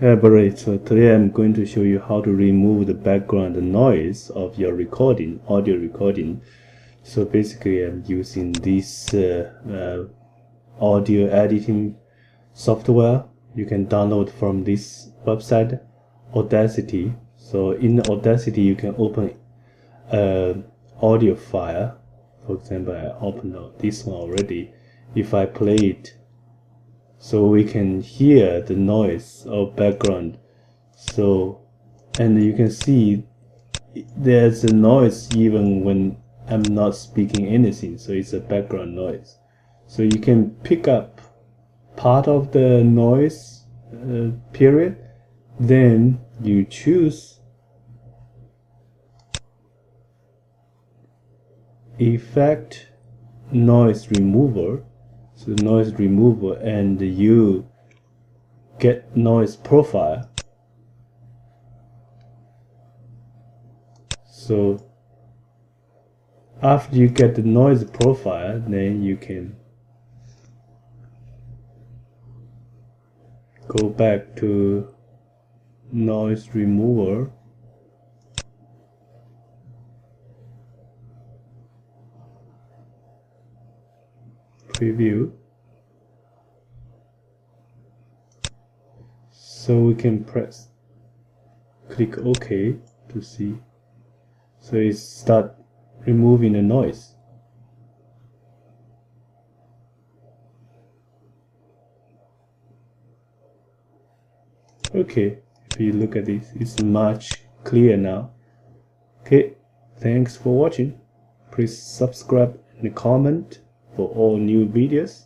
Alright, so today I'm going to show you how to remove the background noise of your recording, audio recording. So basically I'm using this audio editing software. You can download from this website, Audacity. So in Audacity you can open an audio file. For example, I opened this one already. If I play it, so we can hear the noise of background. So, and you can see there's a noise even when I'm not speaking anything, so it's a background noise. So you can pick up part of the noise period, then you choose effect noise remover. So noise remover, and you get noise profile. So after you get the noise profile, then you can go back to noise remover, preview. So we can click OK to see. So it start removing the noise. Okay, if you look at this, it's much clearer now. Okay, thanks for watching. Please subscribe and comment for all new videos.